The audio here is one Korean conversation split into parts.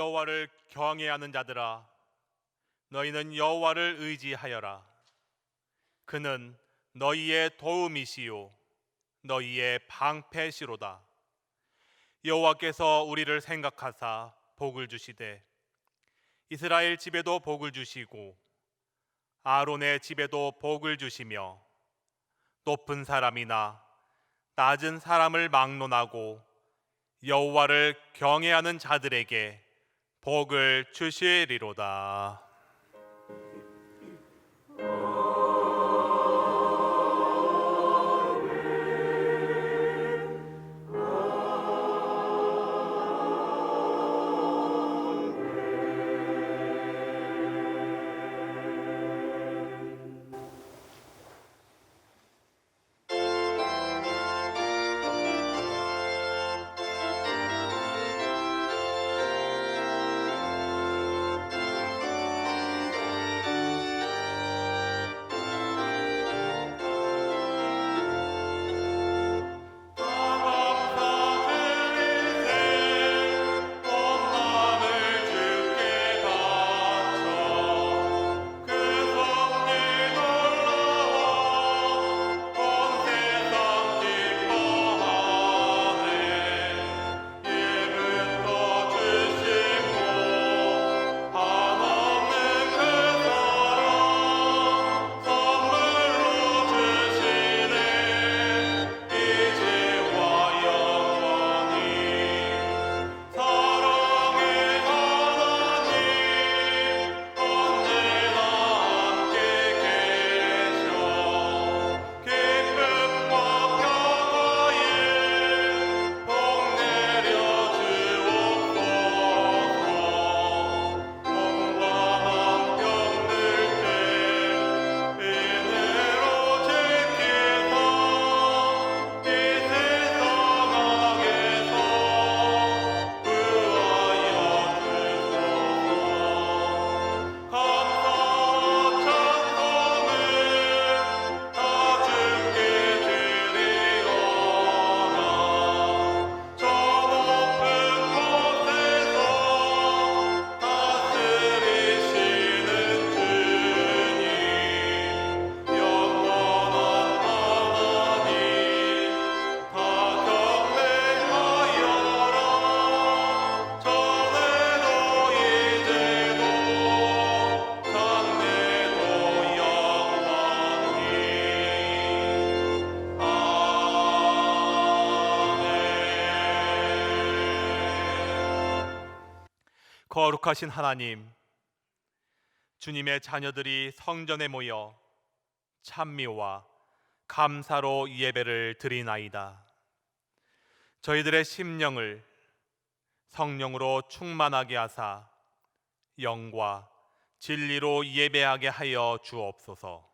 여호와를 경외하는 자들아, 너희는 여호와를 의지하여라. 그는 너희의 도움이시요 너희의 방패시로다. 여호와께서 우리를 생각하사 복을 주시되 이스라엘 집에도 복을 주시고 아론의 집에도 복을 주시며 높은 사람이나 낮은 사람을 막론하고 여호와를 경외하는 자들에게 복을 주시리로다. 거룩하신 하나님, 주님의 자녀들이 성전에 모여 찬미와 감사로 예배를 드리나이다. 저희들의 심령을 성령으로 충만하게 하사 영과 진리로 예배하게 하여 주옵소서.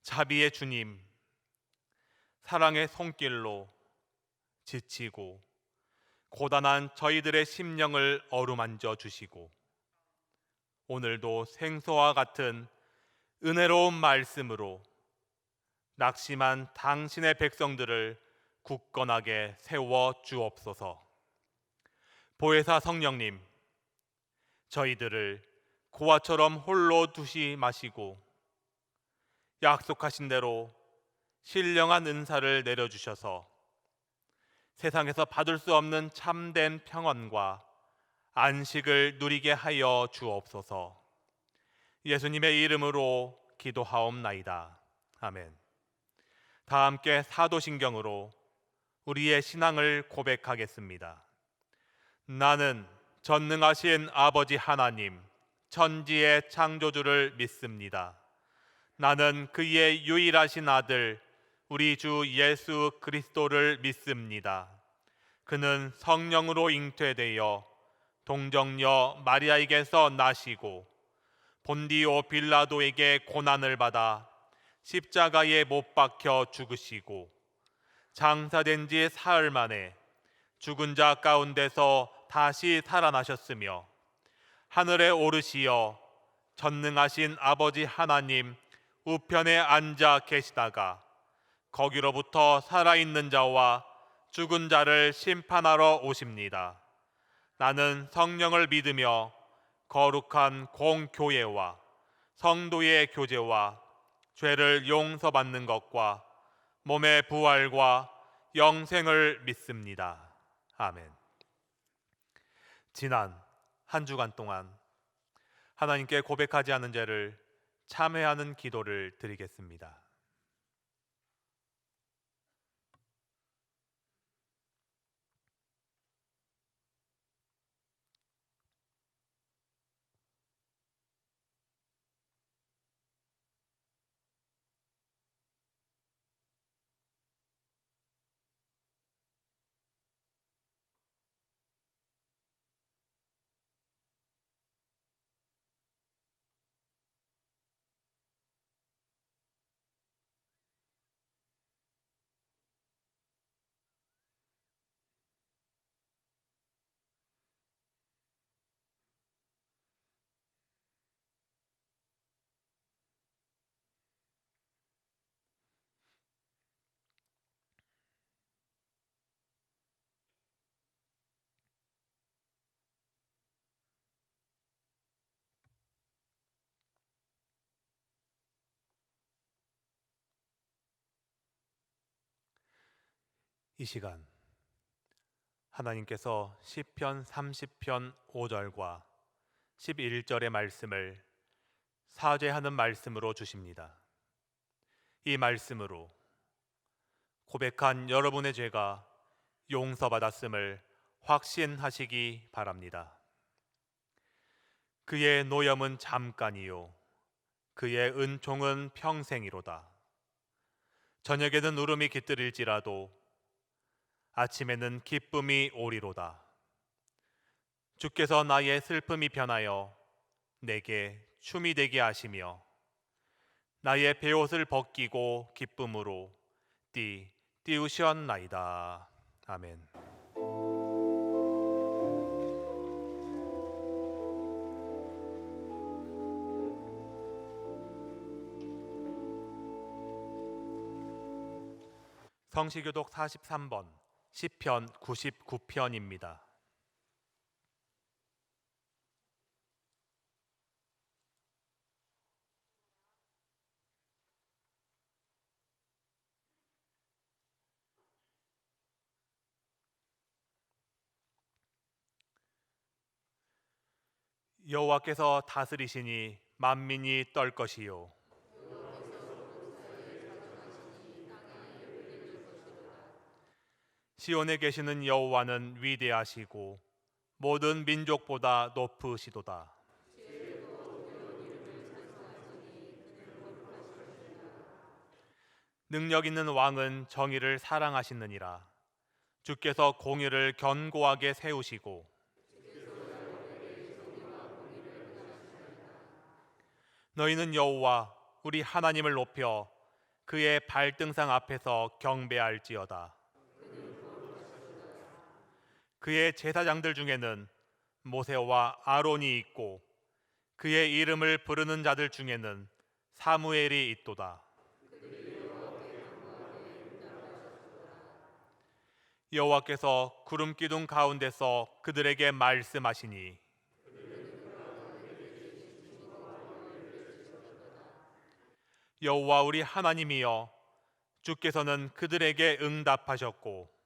자비의 주님, 사랑의 손길로 지치고 고단한 저희들의 심령을 어루만져 주시고 오늘도 생수와 같은 은혜로운 말씀으로 낙심한 당신의 백성들을 굳건하게 세워 주옵소서. 보혜사 성령님, 저희들을 고아처럼 홀로 두시 마시고 약속하신 대로 신령한 은사를 내려주셔서 세상에서 받을 수 없는 참된 평안과 안식을 누리게 하여 주옵소서. 예수님의 이름으로 기도하옵나이다. 아멘. 다 함께 사도신경으로 우리의 신앙을 고백하겠습니다. 나는 전능하신 아버지 하나님, 천지의 창조주를 믿습니다. 나는 그의 유일하신 아들 우리 주 예수 그리스도를 믿습니다. 그는 성령으로 잉태되어 동정녀 마리아에게서 나시고 본디오 빌라도에게 고난을 받아 십자가에 못 박혀 죽으시고 장사된 지 사흘 만에 죽은 자 가운데서 다시 살아나셨으며 하늘에 오르시어 전능하신 아버지 하나님 우편에 앉아 계시다가 거기로부터 살아있는 자와 죽은 자를 심판하러 오십니다. 나는 성령을 믿으며 거룩한 공교회와 성도의 교제와 죄를 용서받는 것과 몸의 부활과 영생을 믿습니다. 아멘. 지난 한 주간 동안 하나님께 고백하지 않은 죄를 참회하는 기도를 드리겠습니다. 이 시간 하나님께서 시편 30편 5절과 11절의 말씀을 사죄하는 말씀으로 주십니다. 이 말씀으로 고백한 여러분의 죄가 용서받았음을 확신하시기 바랍니다. 그의 노염은 잠깐이요 그의 은총은 평생이로다. 저녁에는 울음이 깃들일지라도 아침에는 기쁨이 오리로다. 주께서 나의 슬픔이 변하여 내게 춤이 되게 하시며 나의 베옷을 벗기고 기쁨으로 띄우셨나이다. 아멘. 성시교독 43번 시편 99편입니다. 여호와께서 다스리시니 만민이 떨 것이요 시온에 계시는 여호와는 위대하시고 모든 민족보다 높으시도다. 능력 있는 왕은 정의를 사랑하시느니라. 주께서 공의를 견고하게 세우시고 너희는 여호와 우리 하나님을 높여 그의 발등상 앞에서 경배할지어다. 그의 제사장들 중에는 모세와 아론이 있고 그의 이름을 부르는 자들 중에는 사무엘이 있도다. 여호와께서 구름 기둥 가운데서 그들에게 말씀하시니 여호와 우리 하나님이여 주께서는 그들에게 응답하셨고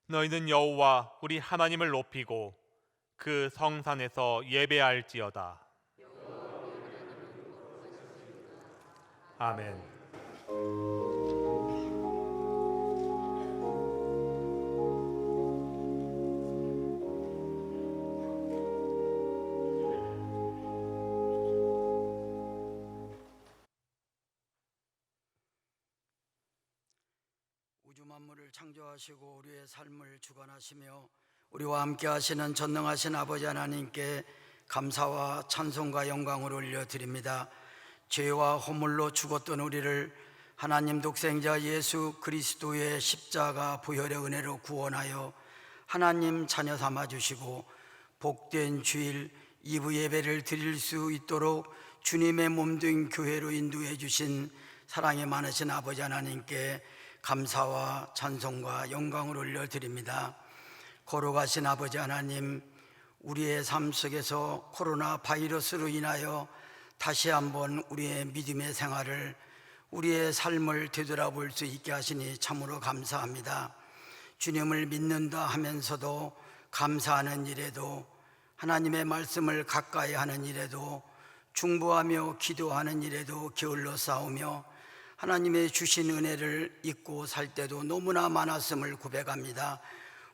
너희는 여호와 우리 하나님을 높이고 그 성산에서 예배할지어다. 아멘. 우주 만물을 창조하시고 우리의 삶을 주관하시며 우리와 함께 하시는 전능하신 아버지 하나님께 감사와 찬송과 영광을 올려드립니다. 죄와 허물로 죽었던 우리를 하나님 독생자 예수 그리스도의 십자가 보혈의 은혜로 구원하여 하나님 자녀 삼아주시고 복된 주일 2부 예배를 드릴 수 있도록 주님의 몸된 교회로 인도해 주신 사랑이 많으신 아버지 하나님께 감사와 찬송과 영광을 올려드립니다. 걸어가신 아버지 하나님, 우리의 삶 속에서 코로나 바이러스로 인하여 다시 한번 우리의 믿음의 생활을, 우리의 삶을 되돌아볼 수 있게 하시니 참으로 감사합니다. 주님을 믿는다 하면서도 감사하는 일에도, 하나님의 말씀을 가까이 하는 일에도, 중보하며 기도하는 일에도 게을러 싸우며 하나님의 주신 은혜를 잊고 살 때도 너무나 많았음을 고백합니다.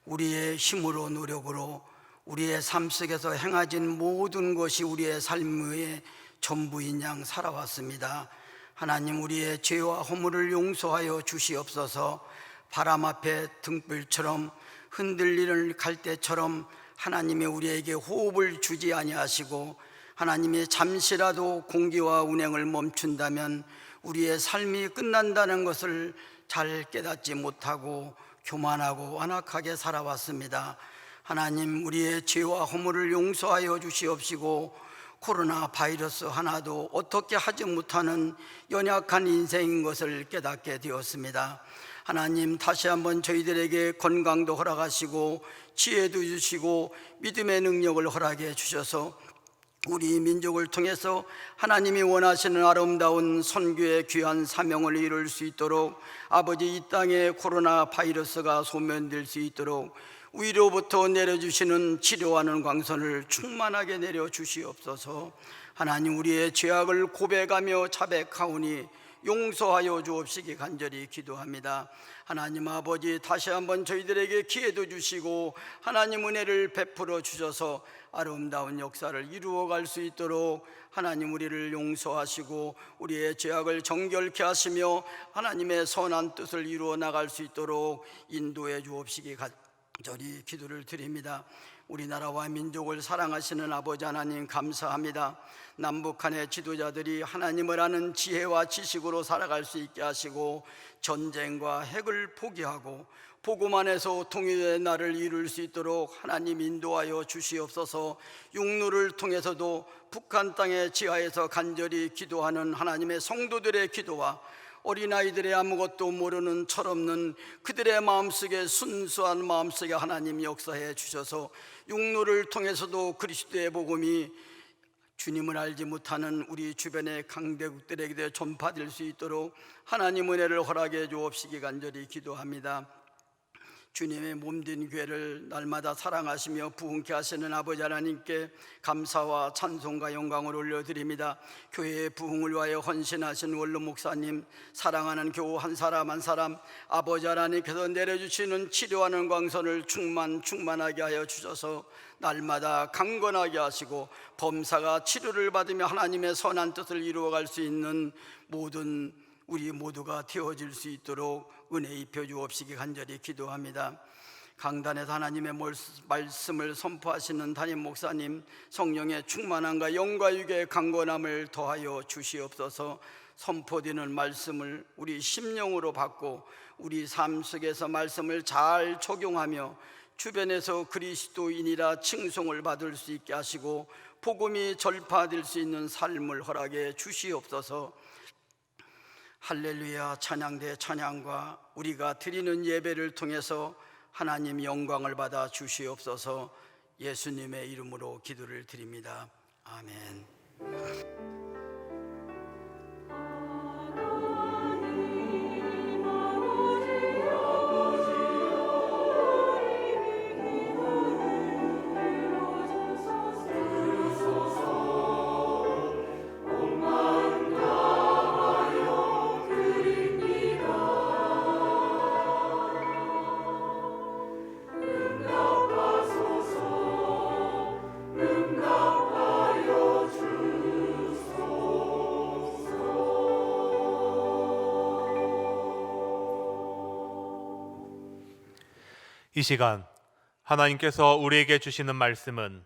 우리의 힘으로, 노력으로 우리의 삶 속에서 행하진 모든 것이 우리의 삶의 전부인 양 살아왔습니다. 하나님, 우리의 죄와 허물을 용서하여 주시옵소서. 바람 앞에 등불처럼 흔들리는 갈대처럼 하나님이 우리에게 호흡을 주지 아니하시고, 하나님이 잠시라도 공기와 운행을 멈춘다면 우리의 삶이 끝난다는 것을 잘 깨닫지 못하고 교만하고 완악하게 살아왔습니다. 하나님, 우리의 죄와 허물을 용서하여 주시옵시고, 코로나 바이러스 하나도 어떻게 하지 못하는 연약한 인생인 것을 깨닫게 되었습니다. 하나님, 다시 한번 저희들에게 건강도 허락하시고 지혜도 주시고 믿음의 능력을 허락해 주셔서 우리 민족을 통해서 하나님이 원하시는 아름다운 선교의 귀한 사명을 이룰 수 있도록, 아버지, 이 땅에 코로나 바이러스가 소멸될 수 있도록 위로부터 내려주시는 치료하는 광선을 충만하게 내려주시옵소서. 하나님, 우리의 죄악을 고백하며 자백하오니 용서하여 주옵시기 간절히 기도합니다. 하나님 아버지, 다시 한번 저희들에게 기회도 주시고 하나님 은혜를 베풀어 주셔서 아름다운 역사를 이루어갈 수 있도록 하나님 우리를 용서하시고 우리의 죄악을 정결케 하시며 하나님의 선한 뜻을 이루어 나갈 수 있도록 인도해 주옵시기 간절히 기도를 드립니다. 우리나라와 민족을 사랑하시는 아버지 하나님, 감사합니다. 남북한의 지도자들이 하나님을 아는 지혜와 지식으로 살아갈 수 있게 하시고, 전쟁과 핵을 포기하고 복음 안에서 통일의 날을 이룰 수 있도록 하나님 인도하여 주시옵소서. 육로를 통해서도 북한 땅의 지하에서 간절히 기도하는 하나님의 성도들의 기도와 어린아이들의 아무것도 모르는 철없는 그들의 마음속에, 순수한 마음속에 하나님 역사해 주셔서 육로를 통해서도 그리스도의 복음이 주님을 알지 못하는 우리 주변의 강대국들에게 전파될 수 있도록 하나님 은혜를 허락해 주옵시기 간절히 기도합니다. 주님의 몸된 교회를 날마다 사랑하시며 부흥케 하시는 아버지 하나님께 감사와 찬송과 영광을 올려드립니다. 교회의 부흥을 위하여 헌신하신 원로 목사님, 사랑하는 교우 한 사람 한 사람 아버지 하나님께서 내려주시는 치료하는 광선을 충만하게 하여 주셔서 날마다 강건하게 하시고 범사가 치료를 받으며 하나님의 선한 뜻을 이루어갈 수 있는 모든 우리 모두가 되어질 수 있도록 은혜 입혀 주옵시기 간절히 기도합니다. 강단에서 하나님의 말씀을 선포하시는 담임 목사님, 성령의 충만함과 영과 육의 강건함을 더하여 주시옵소서. 선포되는 말씀을 우리 심령으로 받고 우리 삶 속에서 말씀을 잘 적용하며 주변에서 그리스도인이라 칭송을 받을 수 있게 하시고 복음이 전파될 수 있는 삶을 허락해 주시옵소서. 할렐루야 찬양대 찬양과 우리가 드리는 예배를 통해서 하나님 영광을 받아 주시옵소서. 예수님의 이름으로 기도를 드립니다. 아멘. 이 시간 하나님께서 우리에게 주시는 말씀은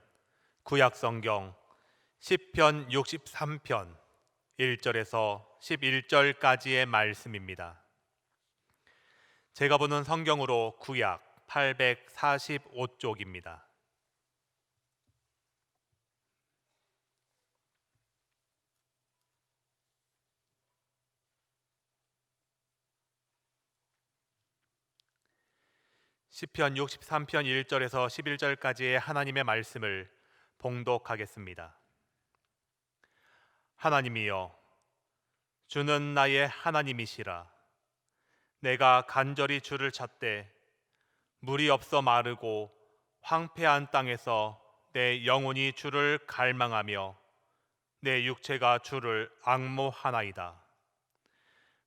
구약성경 시편 63편 1절에서 11절까지의 말씀입니다. 제가 보는 성경으로 구약 845쪽입니다. 시편 63편 1절에서 11절까지의 하나님의 말씀을 봉독하겠습니다. 하나님이여, 주는 나의 하나님이시라. 내가 간절히 주를 찾되 물이 없어 마르고 황폐한 땅에서 내 영혼이 주를 갈망하며 내 육체가 주를 앙모하나이다.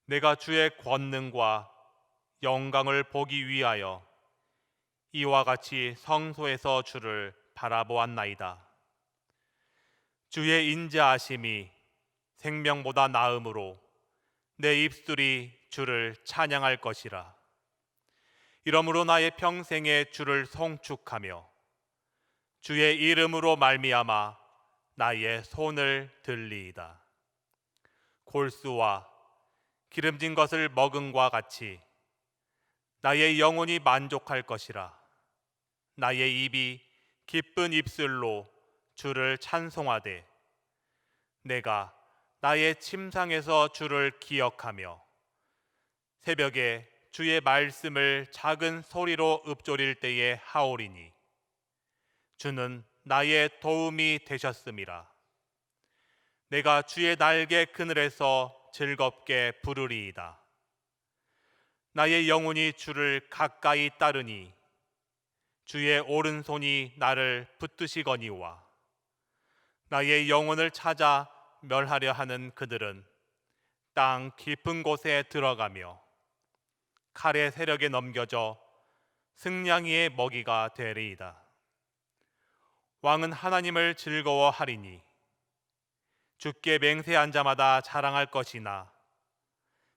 내가 주의 권능과 영광을 보기 위하여 이와 같이 성소에서 주를 바라보았나이다. 주의 인자하심이 생명보다 나음으로 내 입술이 주를 찬양할 것이라. 이러므로 나의 평생에 주를 송축하며 주의 이름으로 말미암아 나의 손을 들리이다. 골수와 기름진 것을 먹음과 같이 나의 영혼이 만족할 것이라. 나의 입이 기쁜 입술로 주를 찬송하되 내가 나의 침상에서 주를 기억하며 새벽에 주의 말씀을 작은 소리로 읊조릴 때에 하오리니 주는 나의 도움이 되셨음이라. 내가 주의 날개 그늘에서 즐겁게 부르리이다. 나의 영혼이 주를 가까이 따르니 주의 오른손이 나를 붙드시거니와 나의 영혼을 찾아 멸하려 하는 그들은 땅 깊은 곳에 들어가며 칼의 세력에 넘겨져 승냥이의 먹이가 되리이다. 왕은 하나님을 즐거워하리니 주께 맹세한 자마다 자랑할 것이나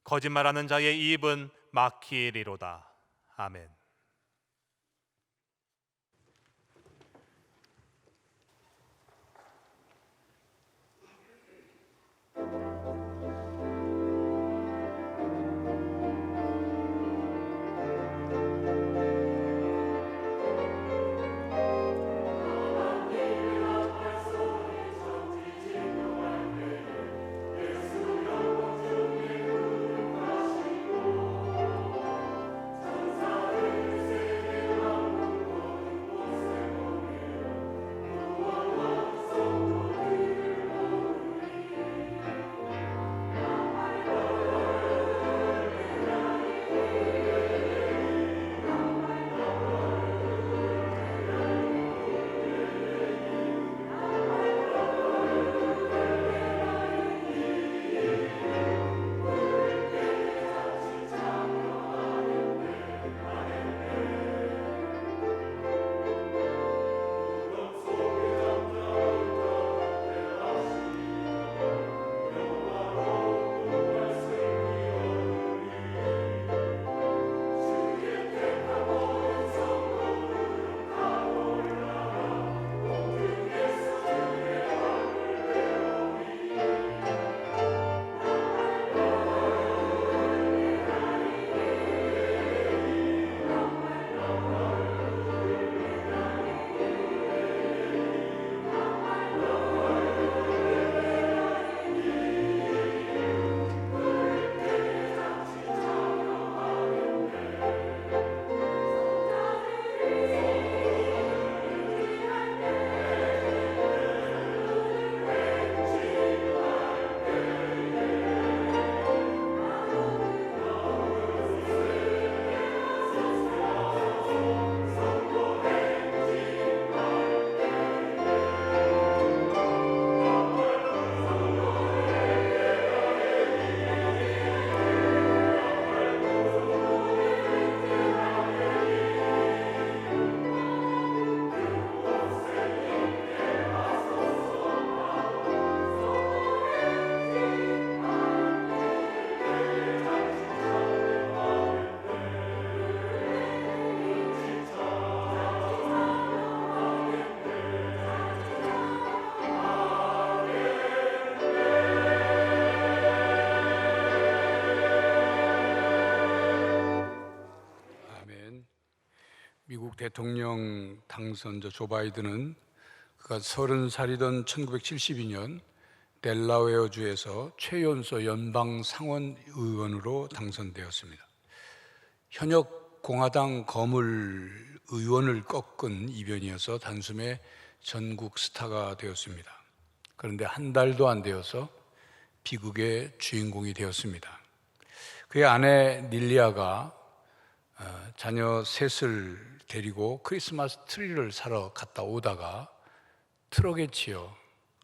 거짓말하는 자의 입은 막히리로다. 아멘. 미국 대통령 당선자 조 바이든은 그가 30살이던 1972년 델라웨어주에서 최연소 연방 상원 의원으로 당선되었습니다. 현역 공화당 거물 의원을 꺾은 이변이어서 단숨에 전국 스타가 되었습니다. 그런데 한 달도 안 되어서 비극의 주인공이 되었습니다. 그의 아내 닐리아가 자녀 셋을 데리고 크리스마스 트리를 사러 갔다 오다가 트럭에 치여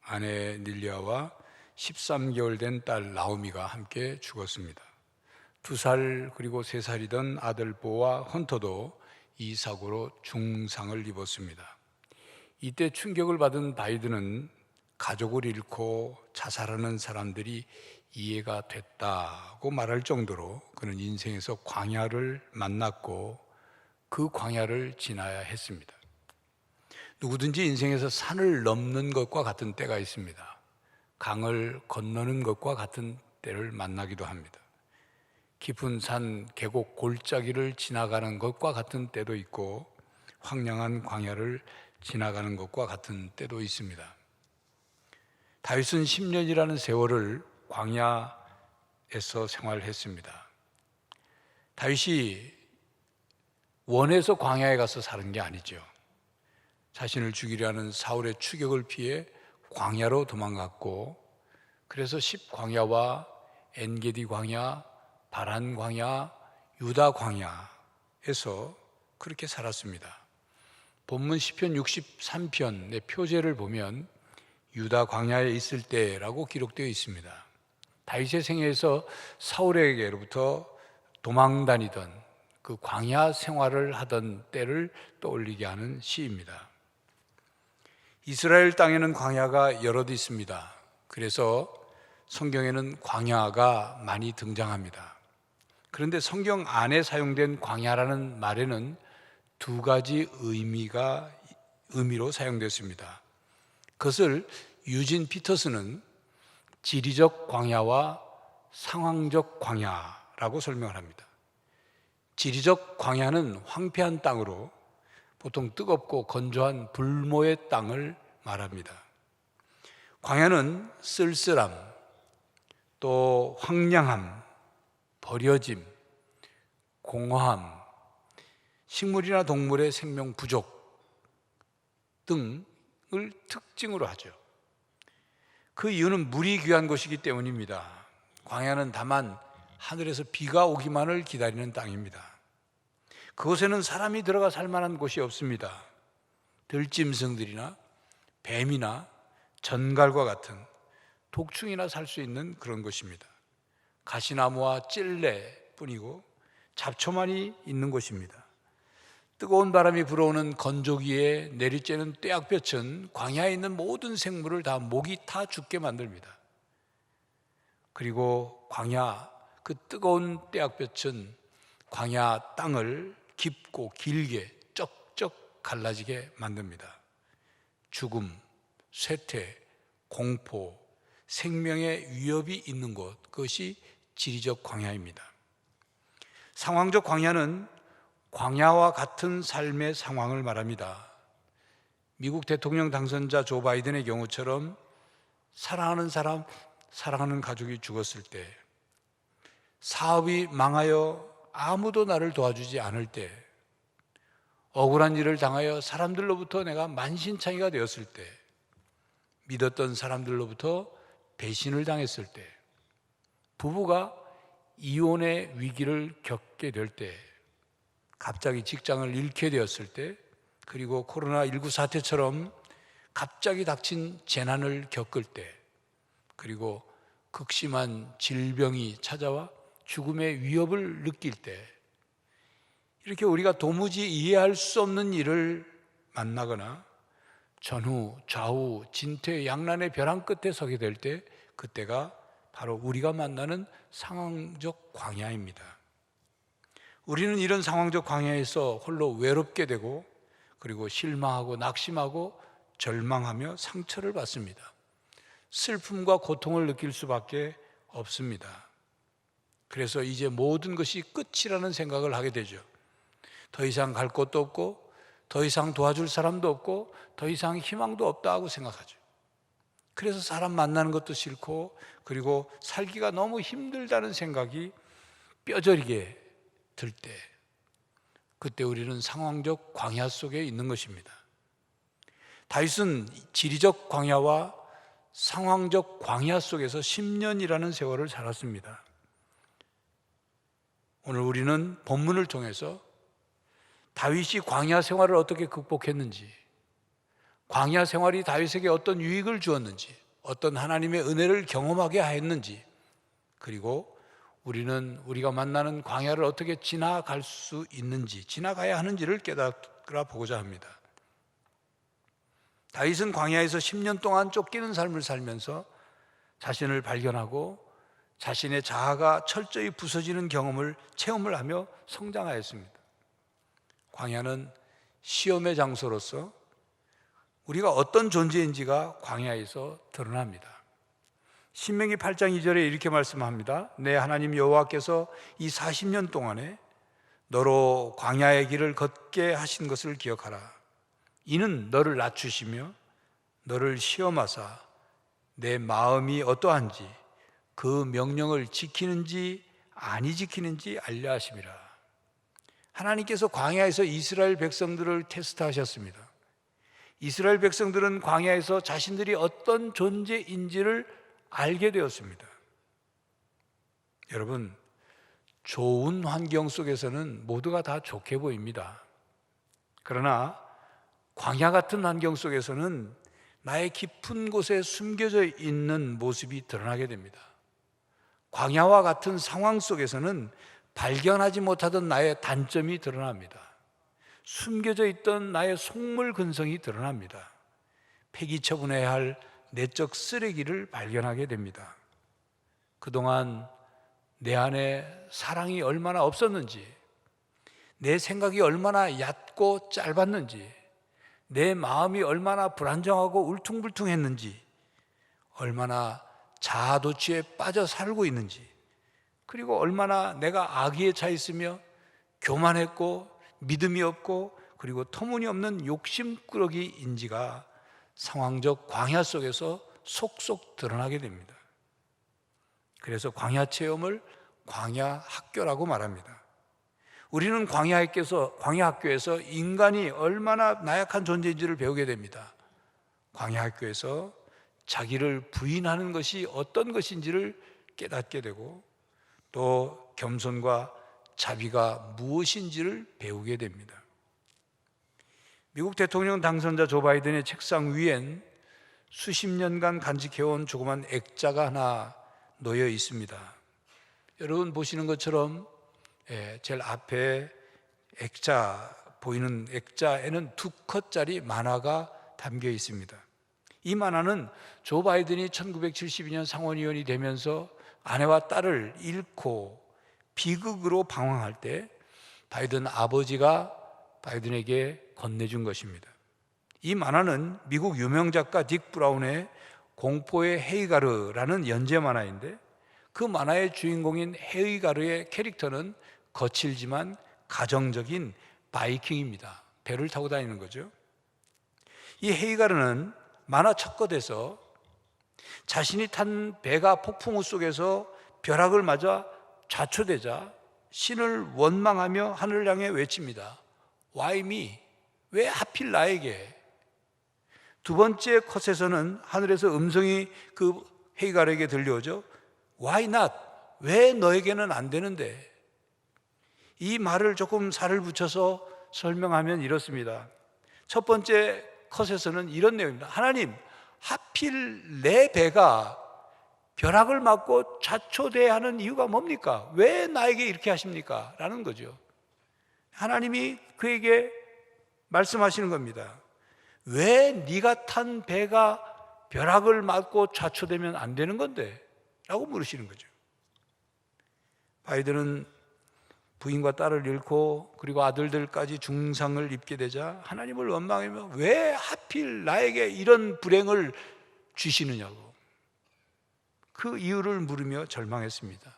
아내 닐리아와 13개월 된 딸 나오미가 함께 죽었습니다. 2살 그리고 3살이던 아들 보와 헌터도 이 사고로 중상을 입었습니다. 이때 충격을 받은 바이든은 가족을 잃고 자살하는 사람들이 이해가 됐다고 말할 정도로 그는 인생에서 광야를 만났고 그 광야를 지나야 했습니다. 누구든지 인생에서 산을 넘는 것과 같은 때가 있습니다. 강을 건너는 것과 같은 때를 만나기도 합니다. 깊은 산, 계곡, 골짜기를 지나가는 것과 같은 때도 있고 황량한 광야를 지나가는 것과 같은 때도 있습니다. 다윗은 10년이라는 세월을 광야에서 생활했습니다. 다윗이 원해서 광야에 가서 사는 게 아니죠. 자신을 죽이려 하는 사울의 추격을 피해 광야로 도망갔고, 그래서 10광야와 엔게디 광야, 바란 광야, 유다 광야에서 그렇게 살았습니다. 본문 시편 63편의 표제를 보면 유다 광야에 있을 때라고 기록되어 있습니다. 다윗의 생애에서 사울에게로부터 도망다니던 그 광야 생활을 하던 때를 떠올리게 하는 시입니다. 이스라엘 땅에는 광야가 여럿 있습니다. 그래서 성경에는 광야가 많이 등장합니다. 그런데 성경 안에 사용된 광야라는 말에는 2가지 의미로 사용됐습니다. 그것을 유진 피터스는 지리적 광야와 상황적 광야라고 설명을 합니다. 지리적 광야는 황폐한 땅으로 보통 뜨겁고 건조한 불모의 땅을 말합니다. 광야는 쓸쓸함, 또 황량함, 버려짐, 공허함, 식물이나 동물의 생명 부족 등을 특징으로 하죠. 그 이유는 물이 귀한 곳이기 때문입니다. 광야는 다만 하늘에서 비가 오기만을 기다리는 땅입니다. 그곳에는 사람이 들어가 살 만한 곳이 없습니다. 들짐승들이나 뱀이나 전갈과 같은 독충이나 살 수 있는 그런 곳입니다. 가시나무와 찔레뿐이고 잡초만이 있는 곳입니다. 뜨거운 바람이 불어오는 건조기에 내리쬐는 떼약볕은 광야에 있는 모든 생물을 다 목이 타 죽게 만듭니다. 그리고 광야, 그 뜨거운 떼약볕은 광야 땅을 깊고 길게 쩍쩍 갈라지게 만듭니다. 죽음, 쇠퇴, 공포, 생명의 위협이 있는 곳, 그것이 지리적 광야입니다. 상황적 광야는 광야와 같은 삶의 상황을 말합니다. 미국 대통령 당선자 조 바이든의 경우처럼 사랑하는 사람, 사랑하는 가족이 죽었을 때, 사업이 망하여 아무도 나를 도와주지 않을 때, 억울한 일을 당하여 사람들로부터 내가 만신창이가 되었을 때, 믿었던 사람들로부터 배신을 당했을 때, 부부가 이혼의 위기를 겪게 될 때, 갑자기 직장을 잃게 되었을 때, 그리고 코로나19 사태처럼 갑자기 닥친 재난을 겪을 때, 그리고 극심한 질병이 찾아와 죽음의 위협을 느낄 때, 이렇게 우리가 도무지 이해할 수 없는 일을 만나거나 전후, 좌우, 진퇴양난의 벼랑 끝에 서게 될 때, 그때가 바로 우리가 만나는 상황적 광야입니다. 우리는 이런 상황적 광야에서 홀로 외롭게 되고, 그리고 실망하고 낙심하고 절망하며 상처를 받습니다. 슬픔과 고통을 느낄 수밖에 없습니다. 그래서 이제 모든 것이 끝이라는 생각을 하게 되죠. 더 이상 갈 곳도 없고, 더 이상 도와줄 사람도 없고, 더 이상 희망도 없다고 생각하죠. 그래서 사람 만나는 것도 싫고, 그리고 살기가 너무 힘들다는 생각이 뼈저리게 들 때, 그때 우리는 상황적 광야 속에 있는 것입니다. 다윗은 지리적 광야와 상황적 광야 속에서 10년이라는 세월을 살았습니다. 오늘 우리는 본문을 통해서 다윗이 광야 생활을 어떻게 극복했는지, 광야 생활이 다윗에게 어떤 유익을 주었는지, 어떤 하나님의 은혜를 경험하게 하였는지, 그리고 우리는 우리가 만나는 광야를 어떻게 지나갈 수 있는지, 지나가야 하는지를 깨달아 보고자 합니다. 다윗은 광야에서 10년 동안 쫓기는 삶을 살면서 자신을 발견하고 자신의 자아가 철저히 부서지는 체험을 하며 성장하였습니다. 광야는 시험의 장소로서 우리가 어떤 존재인지가 광야에서 드러납니다. 신명기 8장 2절에 이렇게 말씀합니다. 내 하나님 여호와께서 이 40년 동안에 너로 광야의 길을 걷게 하신 것을 기억하라. 이는 너를 낮추시며 너를 시험하사 내 마음이 어떠한지 그 명령을 지키는지 아니 지키는지 알려 하심이라. 하나님께서 광야에서 이스라엘 백성들을 테스트하셨습니다. 이스라엘 백성들은 광야에서 자신들이 어떤 존재인지를 알게 되었습니다. 여러분, 좋은 환경 속에서는 모두가 다 좋게 보입니다. 그러나 광야 같은 환경 속에서는 나의 깊은 곳에 숨겨져 있는 모습이 드러나게 됩니다. 광야와 같은 상황 속에서는 발견하지 못하던 나의 단점이 드러납니다. 숨겨져 있던 나의 속물 근성이 드러납니다. 폐기 처분해야 할 내적 쓰레기를 발견하게 됩니다. 그동안 내 안에 사랑이 얼마나 없었는지, 내 생각이 얼마나 얕고 짧았는지, 내 마음이 얼마나 불안정하고 울퉁불퉁했는지, 얼마나 자아도취에 빠져 살고 있는지, 그리고 얼마나 내가 악의에 차 있으며 교만했고 믿음이 없고 그리고 터무니없는 욕심꾸러기인지가 상황적 광야 속에서 속속 드러나게 됩니다. 그래서 광야 체험을 광야 학교라고 말합니다. 우리는 광야 학교에서 인간이 얼마나 나약한 존재인지를 배우게 됩니다. 광야 학교에서 자기를 부인하는 것이 어떤 것인지를 깨닫게 되고 또 겸손과 자비가 무엇인지를 배우게 됩니다. 미국 대통령 당선자 조 바이든의 책상 위엔 수십 년간 간직해온 조그만 액자가 하나 놓여 있습니다. 여러분 보시는 것처럼 제일 앞에 보이는 액자에는 2컷짜리 만화가 담겨 있습니다. 이 만화는 조 바이든이 1972년 상원의원이 되면서 아내와 딸을 잃고 비극으로 방황할 때 바이든 아버지가 바이든에게 건네준 것입니다. 이 만화는 미국 유명 작가 딕 브라운의 공포의 헤이가르라는 연재 만화인데 그 만화의 주인공인 헤이가르의 캐릭터는 거칠지만 가정적인 바이킹입니다. 배를 타고 다니는 거죠. 이 헤이가르는 만화 첫 것에서 자신이 탄 배가 폭풍우 속에서 벼락을 맞아 좌초되자 신을 원망하며 하늘을 향해 외칩니다. Why me? 왜 하필 나에게? 두 번째 컷에서는 하늘에서 음성이 그 헤이가르에게 들려오죠. Why not? 왜 너에게는 안 되는데? 이 말을 조금 살을 붙여서 설명하면 이렇습니다. 첫 번째 컷에서는 이런 내용입니다. 하나님, 하필 내 배가 벼락을 맞고 좌초돼야 하는 이유가 뭡니까? 왜 나에게 이렇게 하십니까? 라는 거죠. 하나님이 그에게 말씀하시는 겁니다. 왜 네가 탄 배가 벼락을 맞고 좌초되면 안 되는 건데? 라고 물으시는 거죠. 바이든은 부인과 딸을 잃고 그리고 아들들까지 중상을 입게 되자 하나님을 원망하며 왜 하필 나에게 이런 불행을 주시느냐고 그 이유를 물으며 절망했습니다.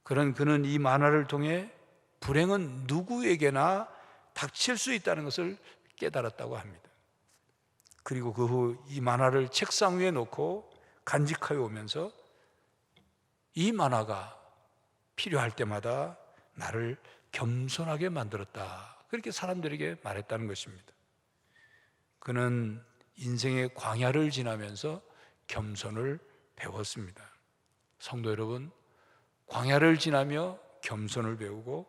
그런 그는 이 만화를 통해 불행은 누구에게나 닥칠 수 있다는 것을 깨달았다고 합니다. 그리고 그 후 이 만화를 책상 위에 놓고 간직하여 오면서 이 만화가 필요할 때마다 나를 겸손하게 만들었다. 그렇게 사람들에게 말했다는 것입니다. 그는 인생의 광야를 지나면서 겸손을 배웠습니다. 성도 여러분, 광야를 지나며 겸손을 배우고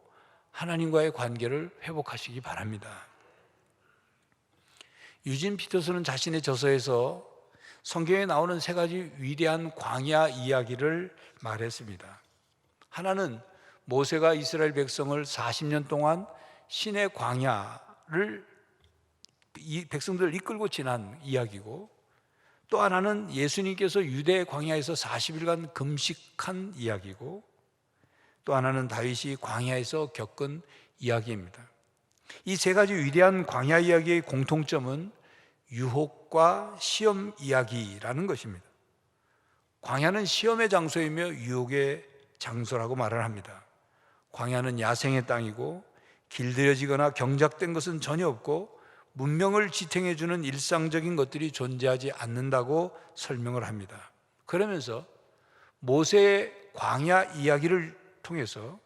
하나님과의 관계를 회복하시기 바랍니다. 유진 피터스는 자신의 저서에서 성경에 나오는 세 가지 위대한 광야 이야기를 말했습니다. 하나는 모세가 이스라엘 백성을 40년 동안 신의 광야를 이 백성들을 이끌고 지난 이야기고, 또 하나는 예수님께서 유대 광야에서 40일간 금식한 이야기고, 또 하나는 다윗이 광야에서 겪은 이야기입니다. 이 세 가지 위대한 광야 이야기의 공통점은 유혹과 시험 이야기라는 것입니다. 광야는 시험의 장소이며 유혹의 장소라고 말을 합니다. 광야는 야생의 땅이고 길들여지거나 경작된 것은 전혀 없고 문명을 지탱해주는 일상적인 것들이 존재하지 않는다고 설명을 합니다. 그러면서 모세의 광야 이야기를 통해서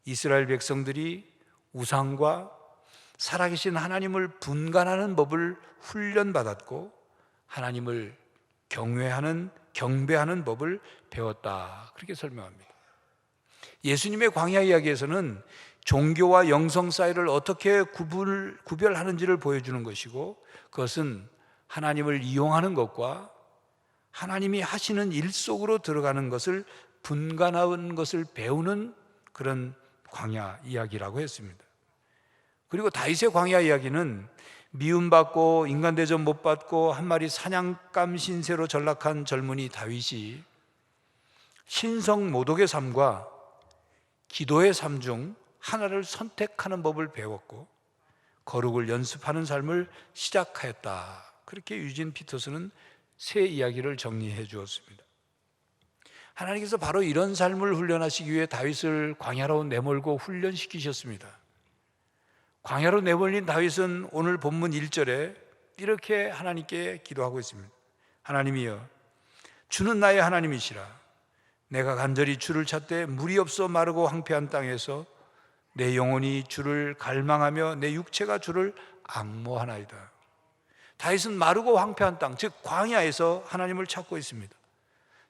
이스라엘 백성들이 우상과 살아계신 하나님을 분간하는 법을 훈련받았고 하나님을 경배하는 법을 배웠다, 그렇게 설명합니다. 예수님의 광야 이야기에서는 종교와 영성 사이를 어떻게 구별하는지를 보여주는 것이고, 그것은 하나님을 이용하는 것과 하나님이 하시는 일 속으로 들어가는 것을 분간하는 것을 배우는 그런 광야 이야기라고 했습니다. 그리고 다윗의 광야 이야기는 미움받고 인간 대접 못 받고 한 마리 사냥감 신세로 전락한 젊은이 다윗이 신성 모독의 삶과 기도의 삶 중 하나를 선택하는 법을 배웠고 거룩을 연습하는 삶을 시작하였다, 그렇게 유진 피터스는 새 이야기를 정리해 주었습니다. 하나님께서 바로 이런 삶을 훈련하시기 위해 다윗을 광야로 내몰고 훈련시키셨습니다. 광야로 내몰린 다윗은 오늘 본문 1절에 이렇게 하나님께 기도하고 있습니다. 하나님이여, 주는 나의 하나님이시라. 내가 간절히 주를 찾되 물이 없어 마르고 황폐한 땅에서 내 영혼이 주를 갈망하며 내 육체가 주를 앙모하나이다. 다윗은 마르고 황폐한 땅, 즉 광야에서 하나님을 찾고 있습니다.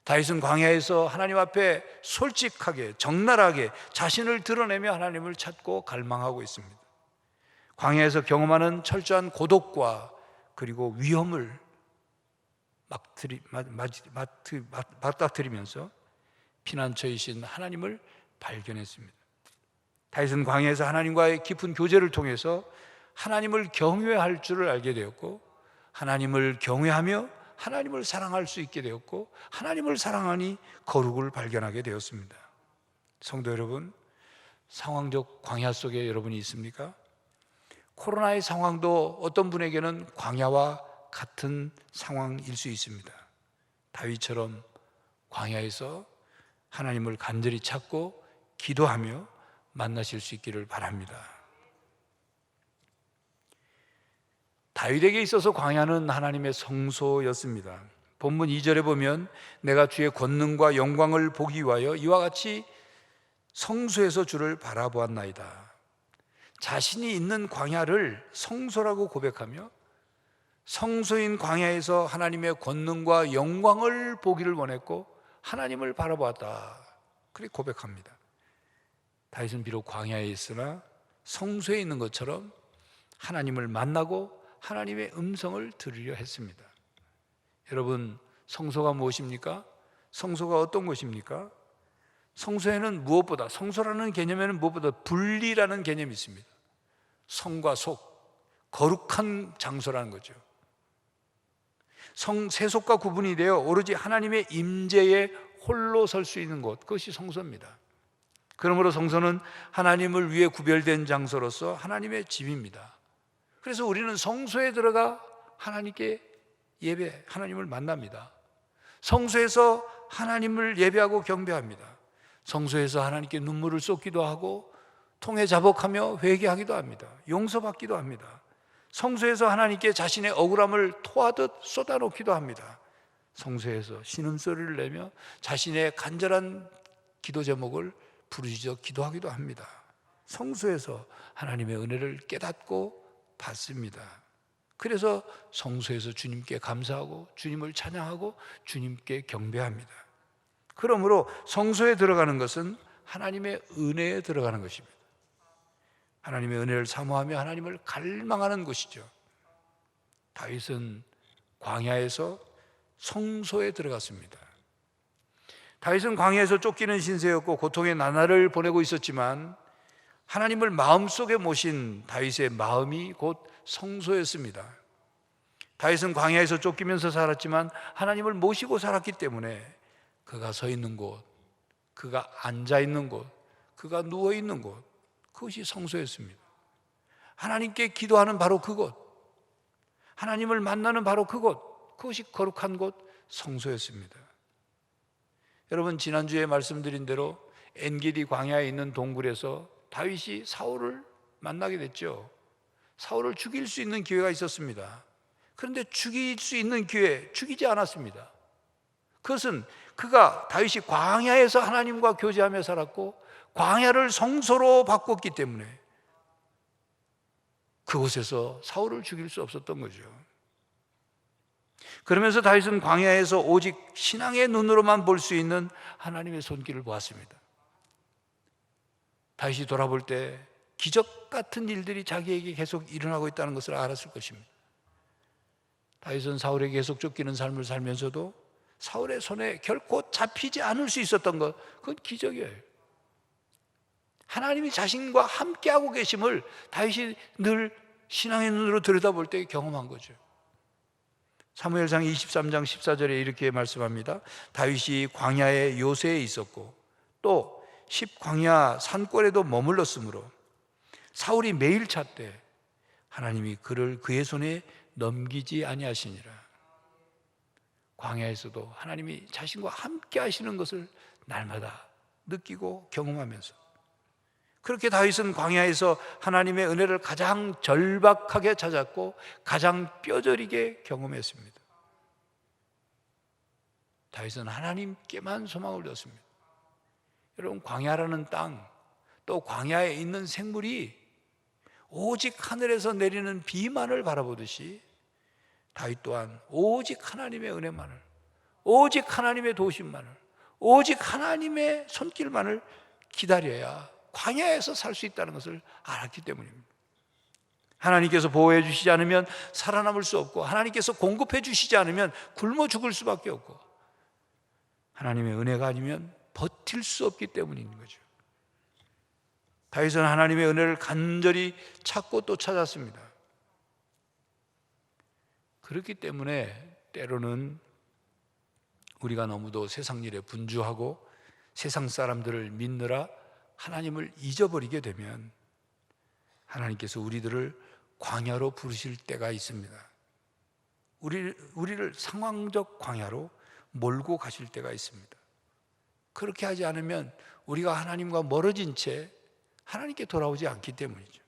다윗은 광야에서 하나님 앞에 솔직하게 적나라하게 자신을 드러내며 하나님을 찾고 갈망하고 있습니다. 광야에서 경험하는 철저한 고독과 그리고 위험을 맞닥뜨리면서 피난처이신 하나님을 발견했습니다. 다윗은 광야에서 하나님과의 깊은 교제를 통해서 하나님을 경외할 줄을 알게 되었고, 하나님을 경외하며 하나님을 사랑할 수 있게 되었고, 하나님을 사랑하니 거룩을 발견하게 되었습니다. 성도 여러분, 상황적 광야 속에 여러분이 있습니까? 코로나의 상황도 어떤 분에게는 광야와 같은 상황일 수 있습니다. 다윗처럼 광야에서 하나님을 간절히 찾고 기도하며 만나실 수 있기를 바랍니다. 다윗에게 있어서 광야는 하나님의 성소였습니다. 본문 2절에 보면 내가 주의 권능과 영광을 보기 위하여 이와 같이 성소에서 주를 바라보았나이다. 자신이 있는 광야를 성소라고 고백하며 성소인 광야에서 하나님의 권능과 영광을 보기를 원했고 하나님을 바라보았다, 그렇게 고백합니다. 다윗은 비록 광야에 있으나 성소에 있는 것처럼 하나님을 만나고 하나님의 음성을 들으려 했습니다. 여러분, 성소가 무엇입니까? 성소가 어떤 곳입니까? 성소에는 무엇보다, 성소라는 개념에는 무엇보다 분리라는 개념이 있습니다. 성과 속, 거룩한 장소라는 거죠. 세속과 구분이 되어 오로지 하나님의 임재에 홀로 설 수 있는 곳, 그것이 성소입니다. 그러므로 성소는 하나님을 위해 구별된 장소로서 하나님의 집입니다. 그래서 우리는 성소에 들어가 하나님께 하나님을 만납니다. 성소에서 하나님을 예배하고 경배합니다. 성소에서 하나님께 눈물을 쏟기도 하고 통해 자복하며 회개하기도 합니다. 용서받기도 합니다. 성소에서 하나님께 자신의 억울함을 토하듯 쏟아놓기도 합니다. 성소에서 신음소리를 내며 자신의 간절한 기도 제목을 부르짖어 기도하기도 합니다. 성소에서 하나님의 은혜를 깨닫고 받습니다. 그래서 성소에서 주님께 감사하고 주님을 찬양하고 주님께 경배합니다. 그러므로 성소에 들어가는 것은 하나님의 은혜에 들어가는 것입니다. 하나님의 은혜를 사모하며 하나님을 갈망하는 곳이죠. 다윗은 광야에서 성소에 들어갔습니다. 다윗은 광야에서 쫓기는 신세였고 고통의 나날을 보내고 있었지만 하나님을 마음속에 모신 다윗의 마음이 곧 성소였습니다. 다윗은 광야에서 쫓기면서 살았지만 하나님을 모시고 살았기 때문에 그가 서 있는 곳, 그가 앉아 있는 곳, 그가 누워 있는 곳, 그것이 성소였습니다. 하나님께 기도하는 바로 그곳, 하나님을 만나는 바로 그곳, 그것이 거룩한 곳 성소였습니다. 여러분, 지난주에 말씀드린 대로 엔게디 광야에 있는 동굴에서 다윗이 사울을 만나게 됐죠. 사울을 죽일 수 있는 기회가 있었습니다. 그런데 죽일 수 있는 기회, 죽이지 않았습니다. 그것은 그가 다윗이 광야에서 하나님과 교제하며 살았고 광야를 성소로 바꿨기 때문에 그곳에서 사울을 죽일 수 없었던 거죠. 그러면서 다윗은 광야에서 오직 신앙의 눈으로만 볼 수 있는 하나님의 손길을 보았습니다. 다윗이 돌아볼 때 기적 같은 일들이 자기에게 계속 일어나고 있다는 것을 알았을 것입니다. 다윗은 사울에게 계속 쫓기는 삶을 살면서도 사울의 손에 결코 잡히지 않을 수 있었던 것, 그건 기적이에요. 하나님이 자신과 함께하고 계심을 다윗이 늘 신앙의 눈으로 들여다볼 때 경험한 거죠. 사무엘상 23장 14절에 이렇게 말씀합니다. 다윗이 광야의 요새에 있었고 또 십광야 산골에도 머물렀으므로 사울이 매일 찾되 하나님이 그를 그의 손에 넘기지 아니하시니라. 광야에서도 하나님이 자신과 함께 하시는 것을 날마다 느끼고 경험하면서, 그렇게 다윗은 광야에서 하나님의 은혜를 가장 절박하게 찾았고 가장 뼈저리게 경험했습니다. 다윗은 하나님께만 소망을 뒀습니다. 여러분, 광야라는 땅, 또 광야에 있는 생물이 오직 하늘에서 내리는 비만을 바라보듯이 다윗 또한 오직 하나님의 은혜만을, 오직 하나님의 도우심만을, 오직 하나님의 손길만을 기다려야 광야에서 살 수 있다는 것을 알았기 때문입니다. 하나님께서 보호해 주시지 않으면 살아남을 수 없고 하나님께서 공급해 주시지 않으면 굶어 죽을 수밖에 없고 하나님의 은혜가 아니면 버틸 수 없기 때문인 거죠. 다윗은 하나님의 은혜를 간절히 찾고 또 찾았습니다. 그렇기 때문에 때로는 우리가 너무도 세상 일에 분주하고 세상 사람들을 믿느라 하나님을 잊어버리게 되면 하나님께서 우리들을 광야로 부르실 때가 있습니다. 우리를 상황적 광야로 몰고 가실 때가 있습니다. 그렇게 하지 않으면 우리가 하나님과 멀어진 채 하나님께 돌아오지 않기 때문이죠.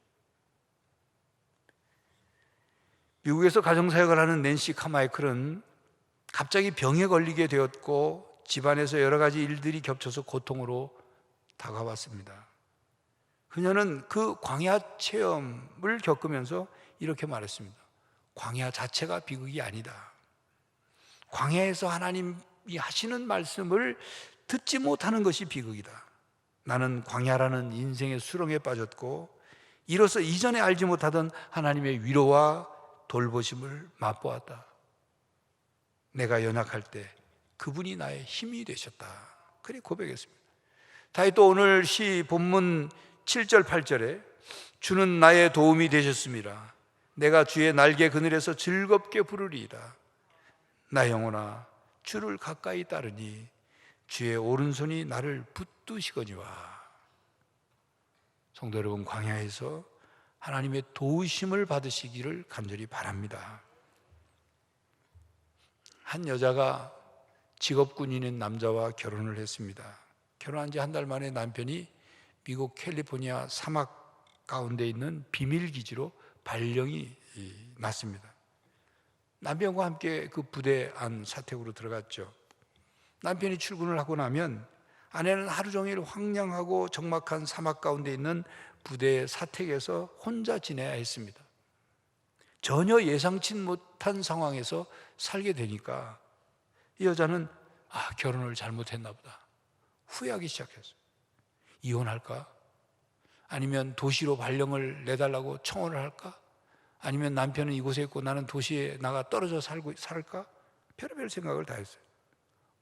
미국에서 가정사역을 하는 낸시 카마이클은 갑자기 병에 걸리게 되었고 집안에서 여러 가지 일들이 겹쳐서 고통으로 다가왔습니다. 그녀는 그 광야 체험을 겪으면서 이렇게 말했습니다. 광야 자체가 비극이 아니다. 광야에서 하나님이 하시는 말씀을 듣지 못하는 것이 비극이다. 나는 광야라는 인생의 수렁에 빠졌고 이로써 이전에 알지 못하던 하나님의 위로와 돌보심을 맛보았다. 내가 연약할 때 그분이 나의 힘이 되셨다. 그리 고백했습니다. 다윗도 오늘 시 본문 7절 8절에 주는 나의 도움이 되셨습니다. 내가 주의 날개 그늘에서 즐겁게 부르리이다. 나 영혼아 주를 가까이 따르니 주의 오른손이 나를 붙드시거니와. 성도 여러분, 광야에서 하나님의 도우심을 받으시기를 간절히 바랍니다. 한 여자가 직업군인인 남자와 결혼을 했습니다. 결혼한 지 한 달 만에 남편이 미국 캘리포니아 사막 가운데 있는 비밀기지로 발령이 났습니다. 남편과 함께 그 부대 안 사택으로 들어갔죠. 남편이 출근을 하고 나면 아내는 하루 종일 황량하고 적막한 사막 가운데 있는 부대의 사택에서 혼자 지내야 했습니다. 전혀 예상치 못한 상황에서 살게 되니까 이 여자는 결혼을 잘못했나 보다 후회하기 시작했어요. 이혼할까? 아니면 도시로 발령을 내달라고 청혼을 할까? 아니면 남편은 이곳에 있고 나는 도시에 나가 떨어져 살까? 별의별 생각을 다 했어요.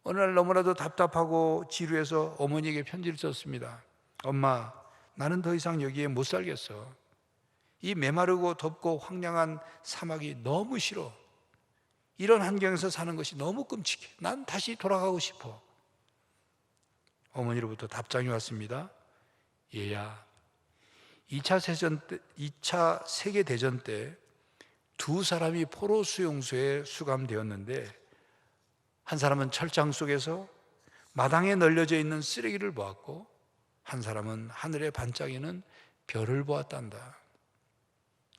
어느 날 너무나도 답답하고 지루해서 어머니에게 편지를 썼습니다. 엄마, 나는 더 이상 여기에 못 살겠어. 이 메마르고 덥고 황량한 사막이 너무 싫어. 이런 환경에서 사는 것이 너무 끔찍해. 난 다시 돌아가고 싶어. 어머니로부터 답장이 왔습니다. 얘야, 2차 세계대전 때 두 사람이 포로 수용소에 수감되었는데 한 사람은 철장 속에서 마당에 널려져 있는 쓰레기를 보았고 한 사람은 하늘에 반짝이는 별을 보았단다.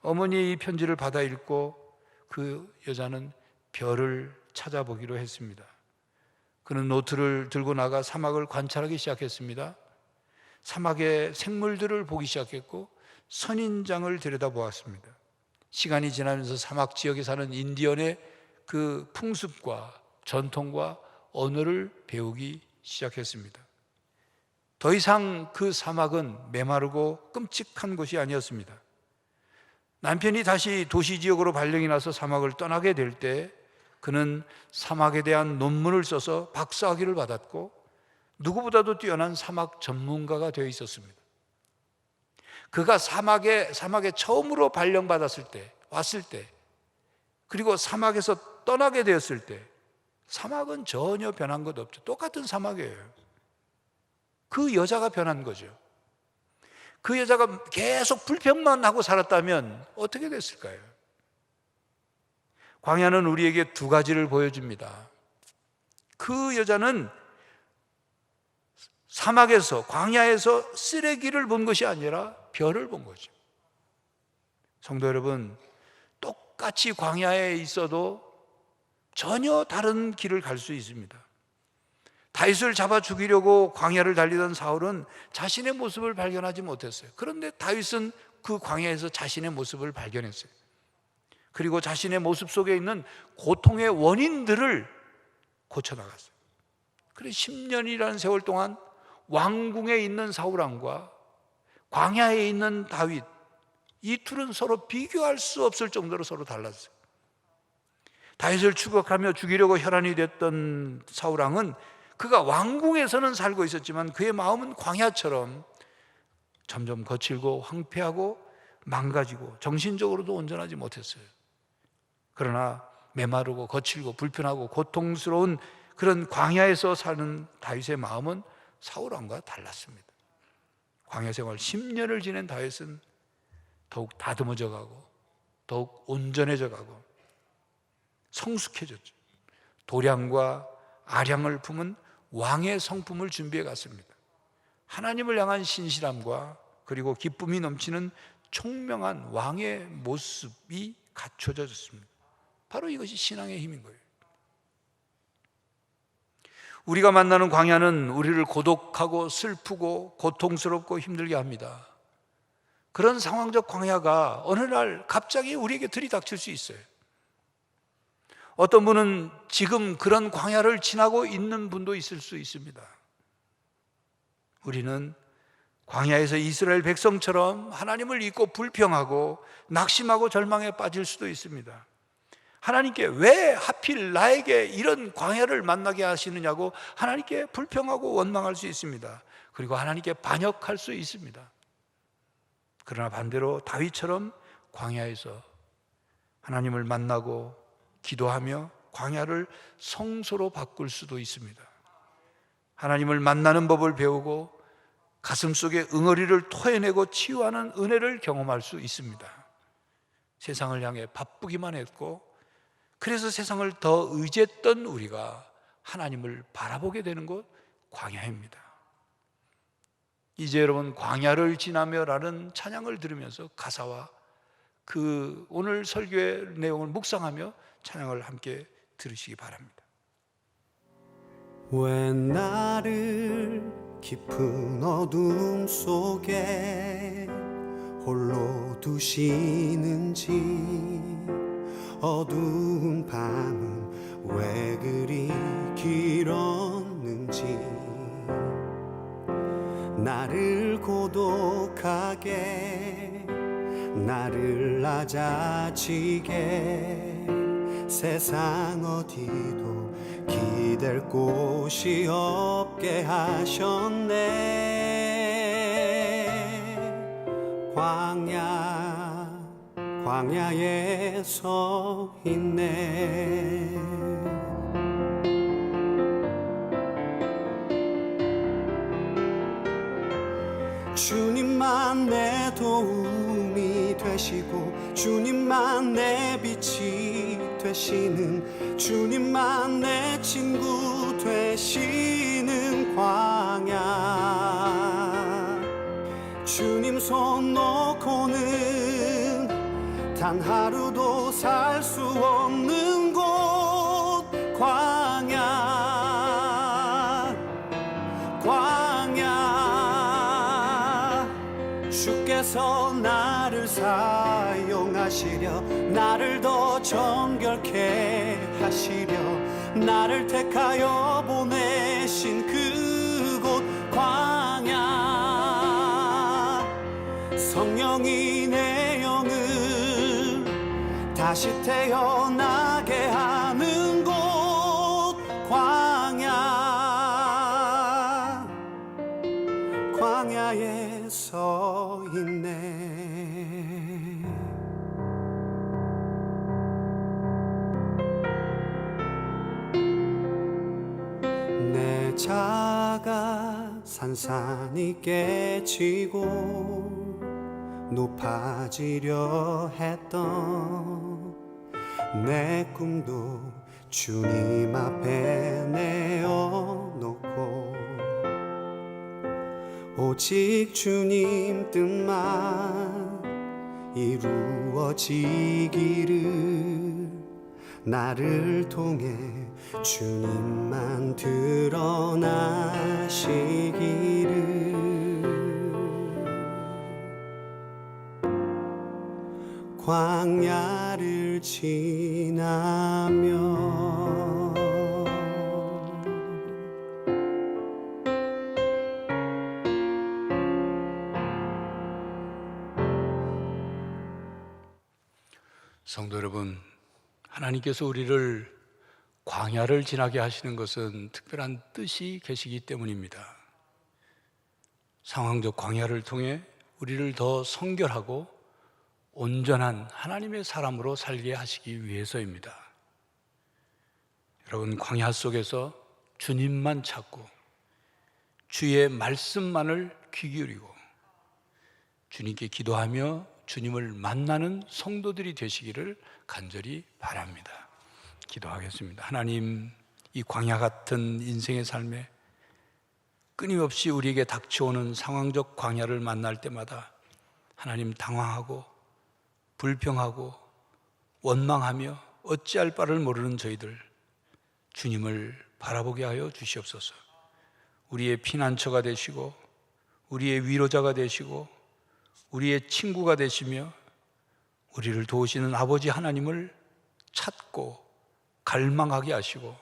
어머니의 이 편지를 받아 읽고 그 여자는 별을 찾아보기로 했습니다. 그는 노트를 들고 나가 사막을 관찰하기 시작했습니다. 사막의 생물들을 보기 시작했고 선인장을 들여다보았습니다. 시간이 지나면서 사막 지역에 사는 인디언의 그 풍습과 전통과 언어를 배우기 시작했습니다. 더 이상 그 사막은 메마르고 끔찍한 곳이 아니었습니다. 남편이 다시 도시 지역으로 발령이 나서 사막을 떠나게 될 때 그는 사막에 대한 논문을 써서 박사학위를 받았고 누구보다도 뛰어난 사막 전문가가 되어 있었습니다. 그가 사막에 처음으로 발령받았을 때, 왔을 때, 그리고 사막에서 떠나게 되었을 때 사막은 전혀 변한 것 없죠. 똑같은 사막이에요. 그 여자가 변한 거죠. 그 여자가 계속 불평만 하고 살았다면 어떻게 됐을까요? 광야는 우리에게 두 가지를 보여줍니다. 그 여자는 사막에서, 광야에서 쓰레기를 본 것이 아니라 별을 본 거죠. 성도 여러분, 똑같이 광야에 있어도 전혀 다른 길을 갈 수 있습니다. 다윗을 잡아 죽이려고 광야를 달리던 사울은 자신의 모습을 발견하지 못했어요. 그런데 다윗은 그 광야에서 자신의 모습을 발견했어요. 그리고 자신의 모습 속에 있는 고통의 원인들을 고쳐나갔어요. 그래서 10년이라는 세월 동안 왕궁에 있는 사울왕과 광야에 있는 다윗, 이 둘은 서로 비교할 수 없을 정도로 서로 달랐어요. 다윗을 추격하며 죽이려고 혈안이 됐던 사울왕은 그가 왕궁에서는 살고 있었지만 그의 마음은 광야처럼 점점 거칠고 황폐하고 망가지고 정신적으로도 온전하지 못했어요. 그러나 메마르고 거칠고 불편하고 고통스러운 그런 광야에서 사는 다윗의 마음은 사울왕과 달랐습니다. 광야 생활 10년을 지낸 다윗은 더욱 다듬어져 가고 더욱 온전해져 가고 성숙해졌죠. 도량과 아량을 품은 왕의 성품을 준비해 갔습니다. 하나님을 향한 신실함과 그리고 기쁨이 넘치는 총명한 왕의 모습이 갖춰졌습니다. 바로 이것이 신앙의 힘인 거예요. 우리가 만나는 광야는 우리를 고독하고 슬프고 고통스럽고 힘들게 합니다. 그런 상황적 광야가 어느 날 갑자기 우리에게 들이닥칠 수 있어요. 어떤 분은 지금 그런 광야를 지나고 있는 분도 있을 수 있습니다. 우리는 광야에서 이스라엘 백성처럼 하나님을 잊고 불평하고 낙심하고 절망에 빠질 수도 있습니다. 하나님께 왜 하필 나에게 이런 광야를 만나게 하시느냐고 하나님께 불평하고 원망할 수 있습니다. 그리고 하나님께 반역할 수 있습니다. 그러나 반대로 다윗처럼 광야에서 하나님을 만나고 기도하며 광야를 성소로 바꿀 수도 있습니다. 하나님을 만나는 법을 배우고 가슴속에 응어리를 토해내고 치유하는 은혜를 경험할 수 있습니다. 세상을 향해 바쁘기만 했고 그래서 세상을 더 의지했던 우리가 하나님을 바라보게 되는 곳 광야입니다. 이제 여러분 광야를 지나며라는 찬양을 들으면서 가사와 그 오늘 설교의 내용을 묵상하며 찬양을 함께 들으시기 바랍니다. 왜 나를 깊은 어둠 속에 홀로 두시는지 어두운 밤은 왜 그리 길었는지 나를 고독하게 나를 낮아지게 세상 어디도 기댈 곳이 없게 하셨네. 광야에 서 있네. 주님만 내 도움이 되시고 주님만 내 빛이 되시는 주님만 내 친구 되시는 광야. 주님 손 놓고는 단 하루도 살 수 없는 곳 광야. 주께서 나를 사용하시려 나를 더 정결케 하시려 나를 택하여 보내신 그곳 광야. 성령이 내 영을 다시 태어나게 하는 곳 광야에 서 있네. 내 자가 산산이 깨지고 높아지려 했던 내 꿈도 주님 앞에 내어놓고 오직 주님 뜻만 이루어지기를 나를 통해 주님만 드러나시기를 광야를 지나며 성도 여러분, 하나님께서 우리를 광야를 지나게 하시는 것은 특별한 뜻이 계시기 때문입니다. 상황적 광야를 통해 우리를 더 성결하고 온전한 하나님의 사람으로 살게 하시기 위해서입니다. 여러분, 광야 속에서 주님만 찾고 주의 말씀만을 귀 기울이고 주님께 기도하며 주님을 만나는 성도들이 되시기를 간절히 바랍니다. 기도하겠습니다. 하나님, 이 광야 같은 인생의 삶에 끊임없이 우리에게 닥쳐오는 상황적 광야를 만날 때마다 하나님 당황하고 불평하고 원망하며 어찌할 바를 모르는 저희들 주님을 바라보게 하여 주시옵소서. 우리의 피난처가 되시고 우리의 위로자가 되시고 우리의 친구가 되시며 우리를 도우시는 아버지 하나님을 찾고 갈망하게 하시고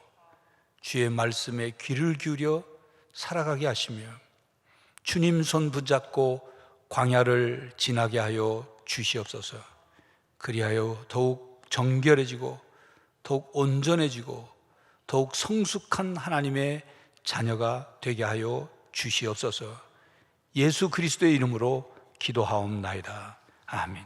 주의 말씀에 귀를 기울여 살아가게 하시며 주님 손 붙잡고 광야를 지나게 하여 주시옵소서. 그리하여 더욱 정결해지고 더욱 온전해지고 더욱 성숙한 하나님의 자녀가 되게 하여 주시옵소서. 예수 그리스도의 이름으로 기도하옵나이다. 아멘.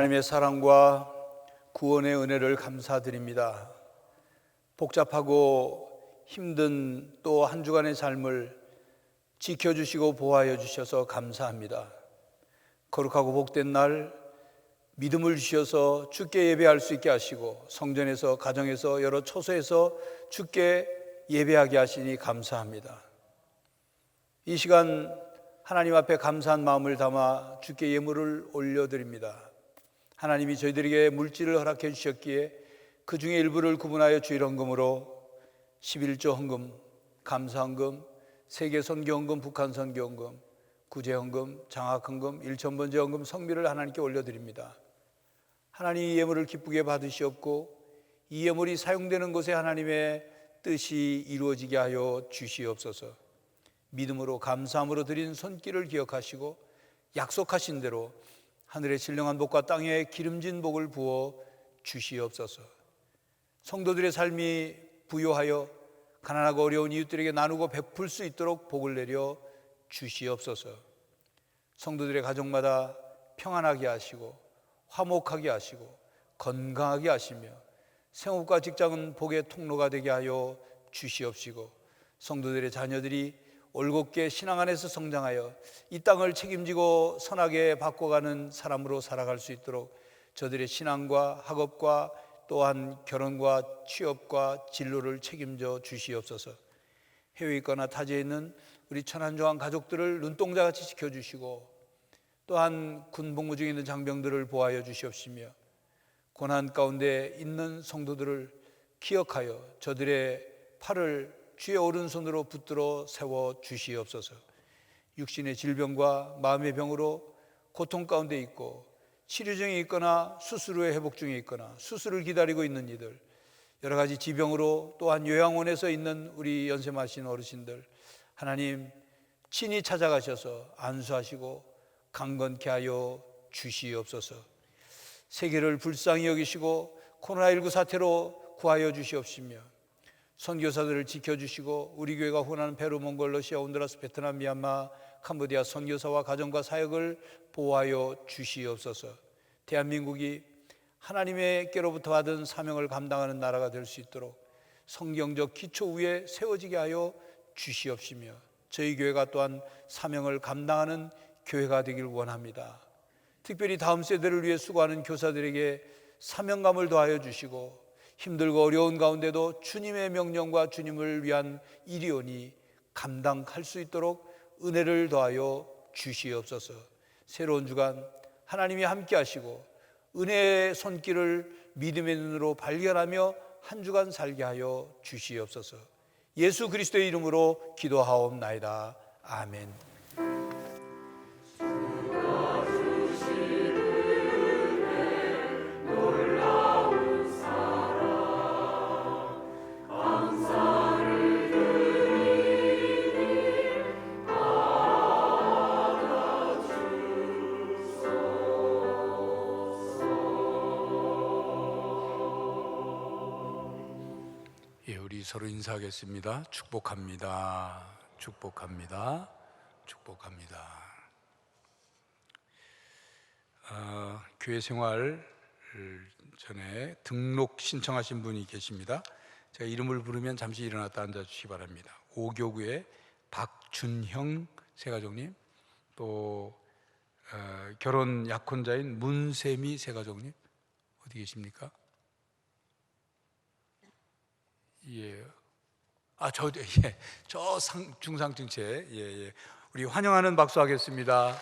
하나님의 사랑과 구원의 은혜를 감사드립니다. 복잡하고 힘든 또 한 주간의 삶을 지켜주시고 보호하여 주셔서 감사합니다. 거룩하고 복된 날 믿음을 주셔서 주께 예배할 수 있게 하시고 성전에서 가정에서 여러 처소에서 주께 예배하게 하시니 감사합니다. 이 시간 하나님 앞에 감사한 마음을 담아 주께 예물을 올려드립니다. 하나님이 저희들에게 물질을 허락해 주셨기에 그 중에 일부를 구분하여 주일 헌금으로 11조 헌금, 감사헌금, 세계 선교헌금, 북한 선교헌금, 구제헌금, 장학헌금, 일천번제 헌금, 성비를 하나님께 올려드립니다. 하나님 이 예물을 기쁘게 받으시옵고 이 예물이 사용되는 곳에 하나님의 뜻이 이루어지게 하여 주시옵소서. 믿음으로 감사함으로 드린 손길을 기억하시고 약속하신 대로 하늘의 신령한 복과 땅에 기름진 복을 부어 주시옵소서. 성도들의 삶이 부요하여 가난하고 어려운 이웃들에게 나누고 베풀 수 있도록 복을 내려 주시옵소서. 성도들의 가정마다 평안하게 하시고 화목하게 하시고 건강하게 하시며 생업과 직장은 복의 통로가 되게 하여 주시옵시고 성도들의 자녀들이 올곧게 신앙 안에서 성장하여 이 땅을 책임지고 선하게 바꿔가는 사람으로 살아갈 수 있도록 저들의 신앙과 학업과 또한 결혼과 취업과 진로를 책임져 주시옵소서. 해외에 있거나 타지에 있는 우리 천한조항 가족들을 눈동자같이 지켜주시고 또한 군복무 중에 있는 장병들을 보호하여 주시옵시며 고난 가운데 있는 성도들을 기억하여 저들의 팔을 주의 오른손으로 붙들어 세워 주시옵소서. 육신의 질병과 마음의 병으로 고통 가운데 있고 치료 중에 있거나 수술 후에 회복 중에 있거나 수술을 기다리고 있는 이들, 여러 가지 지병으로 또한 요양원에서 있는 우리 연세 마신 어르신들, 하나님 친히 찾아가셔서 안수하시고 강건케 하여 주시옵소서. 세계를 불쌍히 여기시고 코로나19 사태로 구하여 주시옵시며 선교사들을 지켜주시고 우리 교회가 후원하는 페루, 몽골, 러시아, 온두라스, 베트남, 미얀마, 캄보디아 선교사와 가정과 사역을 보호하여 주시옵소서. 대한민국이 하나님께로부터 받은 사명을 감당하는 나라가 될 수 있도록 성경적 기초 위에 세워지게 하여 주시옵시며 저희 교회가 또한 사명을 감당하는 교회가 되길 원합니다. 특별히 다음 세대를 위해 수고하는 교사들에게 사명감을 더하여 주시고 힘들고 어려운 가운데도 주님의 명령과 주님을 위한 일이오니 감당할 수 있도록 은혜를 더하여 주시옵소서. 새로운 주간 하나님이 함께 하시고 은혜의 손길을 믿음의 눈으로 발견하며 한 주간 살게 하여 주시옵소서. 예수 그리스도의 이름으로 기도하옵나이다. 아멘. 우리 서로 인사하겠습니다. 축복합니다. 축복합니다. 축복합니다. 교회 생활 전에 등록 신청하신 분이 계십니다. 제가 이름을 부르면 잠시 일어났다 앉아주시기 바랍니다. 오교구의 박준형 세가족님, 또 결혼 약혼자인 문세미 세가족님 어디 계십니까? 예. 중상증체. 예. 우리 환영하는 박수 하겠습니다.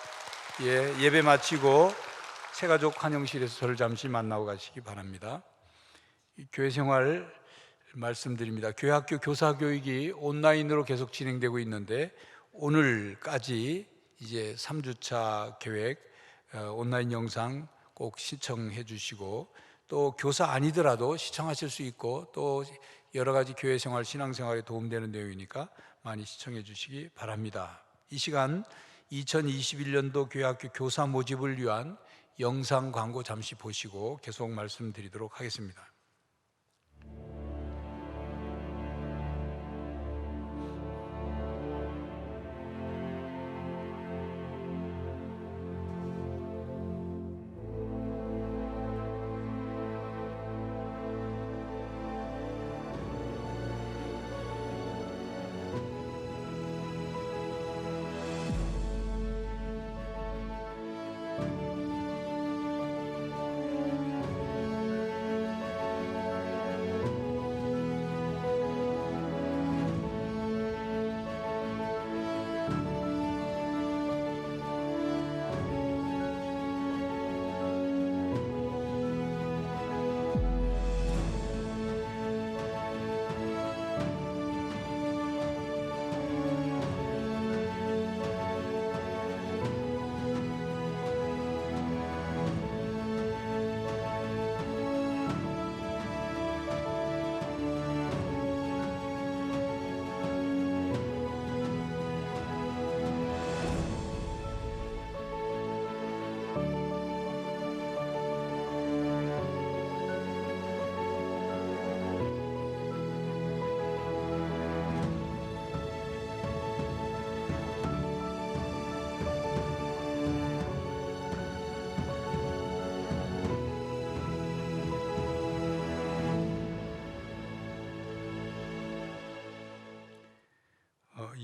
예. 예배 마치고 새가족 환영실에서 저를 잠시 만나고 가시기 바랍니다. 교회 생활 말씀드립니다. 교회 학교 교사 교육이 온라인으로 계속 진행되고 있는데 오늘까지 이제 3주차 계획 온라인 영상 꼭 시청해 주시고 또 교사 아니더라도 시청하실 수 있고 또 여러 가지 교회 생활, 신앙 생활에 도움되는 내용이니까 많이 시청해 주시기 바랍니다. 이 시간 2021년도 교회학교 교사 모집을 위한 영상 광고 잠시 보시고 계속 말씀드리도록 하겠습니다.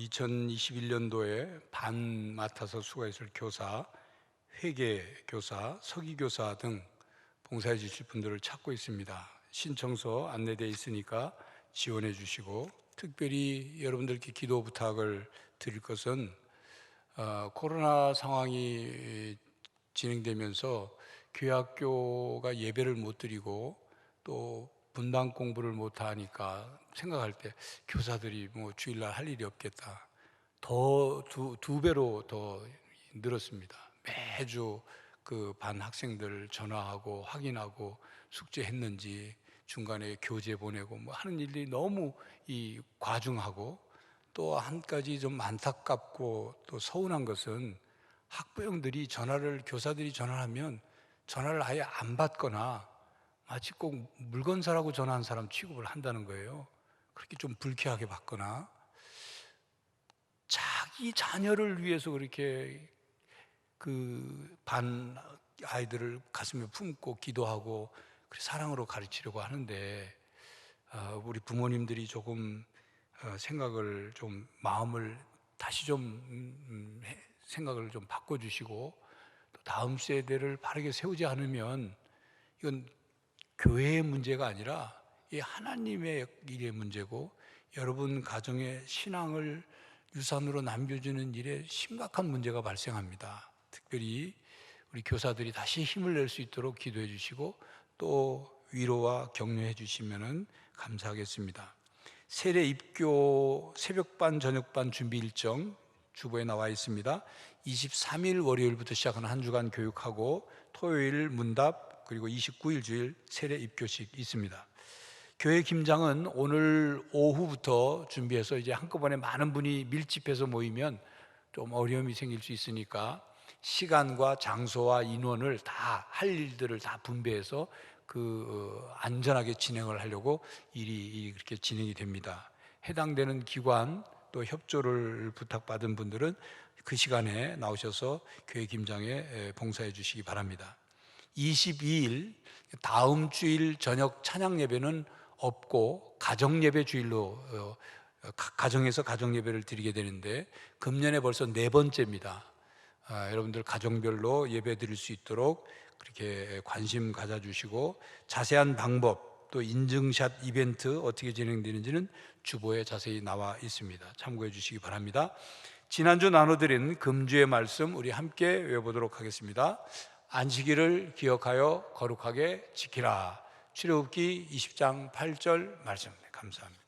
2021년도에 반 맡아서 수고했을 교사, 회계 교사, 서기 교사 등 봉사해 주실 분들을 찾고 있습니다. 신청서 안내되어 있으니까 지원해 주시고, 특별히 여러분들께 기도 부탁을 드릴 것은 코로나 상황이 진행되면서 교회 학교가 예배를 못 드리고 또 분당 공부를 못 하니까 생각할 때 교사들이 뭐 주일날 할 일이 없겠다. 두 배로 더 늘었습니다. 매주 그 반 학생들 전화하고 확인하고 숙제했는지 중간에 교재 보내고 뭐 하는 일이 너무 과중하고, 또 한 가지 좀 안타깝고 또 서운한 것은 학부형들이 교사들이 전화하면 전화를 아예 안 받거나 마치 꼭 물건사라고 전화한 사람 취급을 한다는 거예요. 그렇게 좀 불쾌하게 받거나, 자기 자녀를 위해서 그렇게 그 반 아이들을 가슴에 품고 기도하고 사랑으로 가르치려고 하는데, 우리 부모님들이 조금 마음을 다시 좀 생각을 좀 바꿔주시고, 또 다음 세대를 바르게 세우지 않으면 이건 교회의 문제가 아니라 이 하나님의 일의 문제고, 여러분 가정의 신앙을 유산으로 남겨주는 일에 심각한 문제가 발생합니다. 특별히 우리 교사들이 다시 힘을 낼 수 있도록 기도해 주시고 또 위로와 격려해 주시면 감사하겠습니다. 세례 입교 새벽반 저녁반 준비 일정 주보에 나와 있습니다. 23일 월요일부터 시작하는 한 주간 교육하고, 토요일 문답, 그리고 29일 주일 세례 입교식 있습니다. 교회 김장은 오늘 오후부터 준비해서 이제 한꺼번에 많은 분이 밀집해서 모이면 좀 어려움이 생길 수 있으니까 시간과 장소와 인원을 다 할 일들을 다 분배해서 안전하게 진행을 하려고 일이 그렇게 진행이 됩니다. 해당되는 기관 또 협조를 부탁받은 분들은 그 시간에 나오셔서 교회 김장에 봉사해 주시기 바랍니다. 22일 다음 주일 저녁 찬양 예배는 없고 가정 예배 주일로 가정에서 가정 예배를 드리게 되는데, 금년에 벌써 4번째입니다. 여러분들 가정별로 예배 드릴 수 있도록 그렇게 관심 가져주시고, 자세한 방법 또 인증샷 이벤트 어떻게 진행되는지는 주보에 자세히 나와 있습니다. 참고해 주시기 바랍니다. 지난주 나눠드린 금주의 말씀 우리 함께 외워보도록 하겠습니다. 안식일을 기억하여 거룩하게 지키라. 출애굽기 20장 8절 말씀. 감사합니다.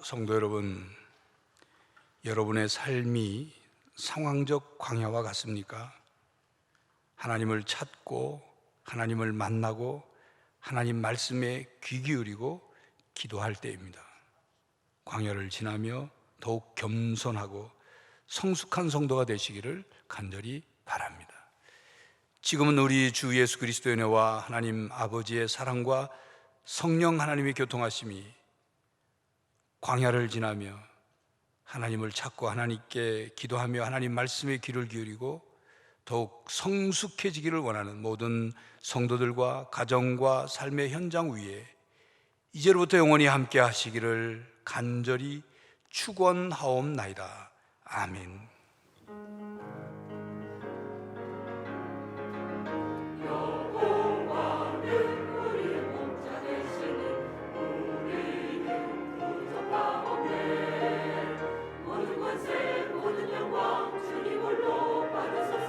성도 여러분, 여러분의 삶이 상황적 광야와 같습니까? 하나님을 찾고 하나님을 만나고 하나님 말씀에 귀 기울이고 기도할 때입니다. 광야를 지나며 더욱 겸손하고 성숙한 성도가 되시기를 간절히 바랍니다. 지금은 우리 주 예수 그리스도의 은혜와 하나님 아버지의 사랑과 성령 하나님의 교통하심이 광야를 지나며 하나님을 찾고 하나님께 기도하며 하나님 말씀에 귀를 기울이고 더욱 성숙해지기를 원하는 모든 성도들과 가정과 삶의 현장 위에 이제로부터 영원히 함께 하시기를 간절히 축원하옵나이다. 아멘. 모든 영광 주님 홀로 받으소서.